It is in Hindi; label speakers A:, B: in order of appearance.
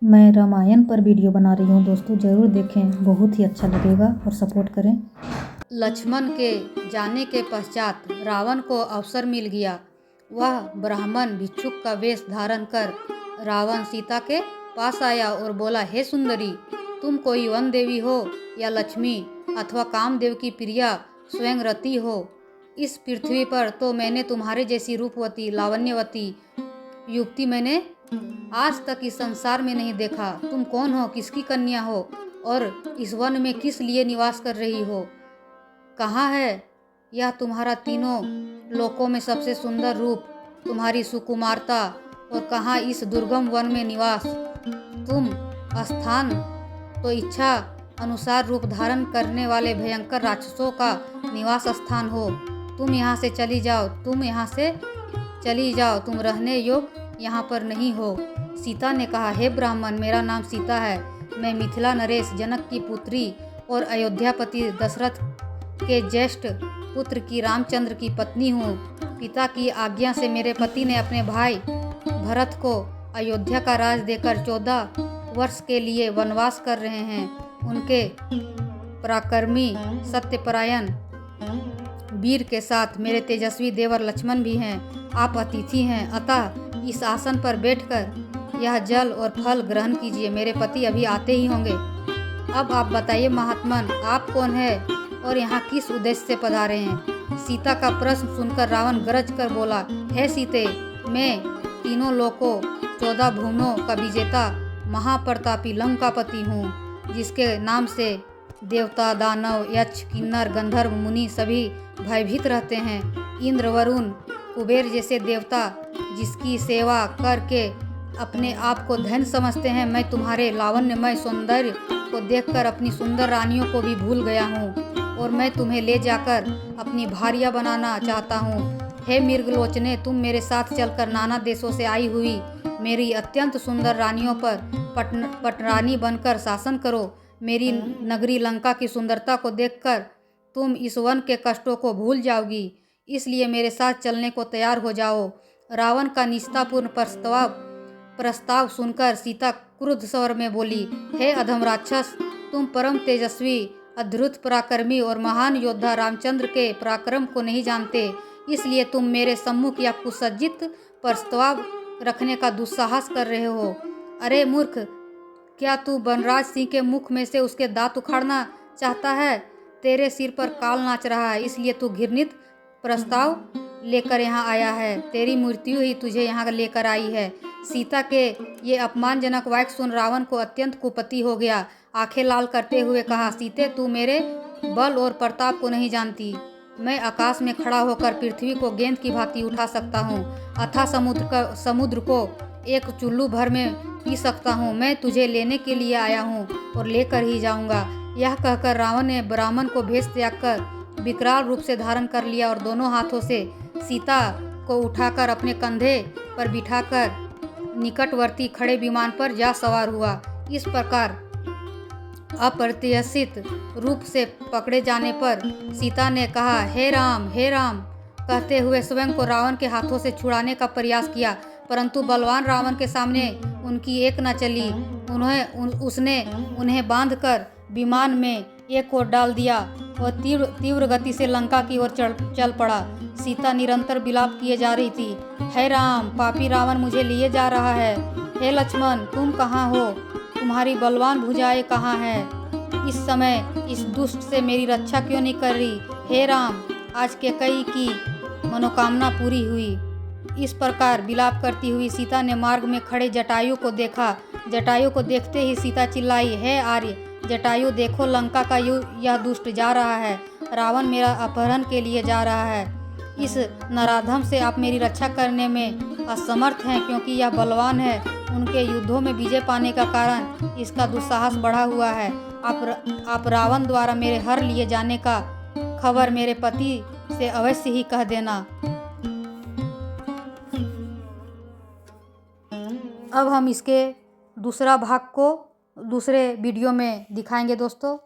A: मैं रामायण पर वीडियो बना रही हूँ दोस्तों, ज़रूर देखें, बहुत ही अच्छा लगेगा और सपोर्ट करें।
B: लक्ष्मण के जाने के पश्चात रावण को अवसर मिल गया। वह ब्राह्मण भिक्षुक का वेश धारण कर रावण सीता के पास आया और बोला, हे सुंदरी, तुम कोई वन देवी हो या लक्ष्मी अथवा कामदेव की प्रिया स्वयं रति हो। इस पृथ्वी पर तो मैंने तुम्हारे जैसी रूपवती लावण्यवती युवती मैंने आज तक इस संसार में नहीं देखा। तुम कौन हो, किसकी कन्या हो और इस वन में किस लिए निवास कर रही हो? कहाँ है यह तुम्हारा तीनों लोकों में सबसे सुंदर रूप, तुम्हारी सुकुमारता, और कहाँ इस दुर्गम वन में निवास? तुम स्थान तो इच्छा अनुसार रूप धारण करने वाले भयंकर राक्षसों का निवास स्थान हो। तुम यहाँ से चली जाओ, तुम रहने योग्य यहाँ पर नहीं हो। सीता ने कहा, हे ब्राह्मण, मेरा नाम सीता है। मैं मिथिला नरेश जनक की पुत्री और अयोध्यापति दशरथ के ज्येष्ठ पुत्र की रामचंद्र की पत्नी हूँ। पिता की आज्ञा से मेरे पति ने अपने भाई भरत को अयोध्या का राज देकर 14 वर्ष के लिए वनवास कर रहे हैं। उनके पराक्रमी सत्यपरायण वीर के साथ मेरे तेजस्वी देवर लक्ष्मण भी हैं। आप अतिथि हैं, अतः इस आसन पर बैठकर यह जल और फल ग्रहण कीजिए। मेरे पति अभी आते ही होंगे। अब आप बताइए महात्मन, आप कौन है और यहाँ किस उद्देश्य से पधारे हैं? सीता का प्रश्न सुनकर रावण गरज कर बोला, हे सीते, मैं तीनों लोकों 14 भुवनों का विजेता महाप्रतापी लंकापति हूँ, जिसके नाम से देवता, दानव, यक्ष, किन्नर, गंधर्व, मुनि सभी भयभीत रहते हैं। इंद्र, वरुण, कुबेर जैसे देवता जिसकी सेवा करके अपने आप को धन्य समझते हैं। मैं तुम्हारे लावण्यमय सौंदर्य को देखकर अपनी सुंदर रानियों को भी भूल गया हूँ और मैं तुम्हें ले जाकर अपनी भार्या बनाना चाहता हूँ। हे मृगलोचने, तुम मेरे साथ चलकर नाना देशों से आई हुई मेरी अत्यंत सुंदर रानियों पर पटरानी बनकर शासन करो। मेरी नगरी लंका की सुंदरता को देखकर तुम इस वन के कष्टों को भूल जाओगी, इसलिए मेरे साथ चलने को तैयार हो जाओ। रावण का निष्ठापूर्ण प्रस्ताव सुनकर सीता क्रुद्ध स्वर में बोली, हे अधम राक्षस, तुम परम तेजस्वी, अद्भुत पराक्रमी और महान योद्धा रामचंद्र के पराक्रम को नहीं जानते, इसलिए तुम मेरे सम्मुख या कुसज्जित प्रस्ताव रखने का दुस्साहस कर रहे हो। अरे मूर्ख, क्या तू वनराज सिंह के मुख में से उसके दांत उखाड़ना चाहता है? तेरे सिर पर काल नाच रहा है, इसलिए तू घृणित प्रस्ताव लेकर यहाँ आया है। तेरी मृत्यु ही तुझे यहाँ लेकर आई है। सीता के ये अपमानजनक वाक्य सुन रावण को अत्यंत कुपति हो गया। आंखें लाल करते हुए कहा, सीते, तू मेरे बल और प्रताप को नहीं जानती। मैं आकाश में खड़ा होकर पृथ्वी को गेंद की भांति उठा सकता हूँ, अथाह समुद्र को एक चुल्लू भर में पी सकता हूँ। मैं तुझे लेने के लिए आया हूँ और लेकर ही जाऊँगा। यह कहकर रावण ने ब्राह्मण को भेष त्याग कर विकराल रूप से धारण कर लिया और दोनों हाथों से सीता को उठाकर अपने कंधे पर बिठाकर निकटवर्ती खड़े विमान पर जा सवार हुआ। इस प्रकार अप्रत्याशित रूप से पकड़े जाने पर सीता ने कहा, हे राम, हे राम, कहते हुए स्वयं को रावण के हाथों से छुड़ाने का प्रयास किया, परंतु बलवान रावण के सामने उनकी एक न चली। उसने उन्हें बांधकर विमान में एक ओर डाल दिया और तीव्र गति से लंका की ओर चल पड़ा। सीता निरंतर विलाप किए जा रही थी, हे राम, पापी रावण मुझे लिए जा रहा है। हे लक्ष्मण, तुम कहाँ हो? तुम्हारी बलवान भुजाएं कहाँ हैं? इस समय इस दुष्ट से मेरी रक्षा क्यों नहीं कर रही? हे राम, आज कैकेयी की मनोकामना पूरी हुई। इस प्रकार विलाप करती हुई सीता ने मार्ग में खड़े जटायु को देखा। जटायु को देखते ही सीता चिल्लाई, हे आर्य, जटायु, देखो, लंका का यह दुष्ट जा रहा है। रावण मेरा अपहरण के लिए जा रहा है। इस नराधम से आप मेरी रक्षा करने में असमर्थ हैं, क्योंकि यह बलवान है। उनके युद्धों में विजय पाने का कारण इसका दुस्साहस बढ़ा हुआ है। आप रावण द्वारा मेरे हर लिए जाने का खबर मेरे पति से अवश्य ही कह देना। अब हम इसके दूसरा भाग को दूसरे वीडियो में दिखाएंगे दोस्तों।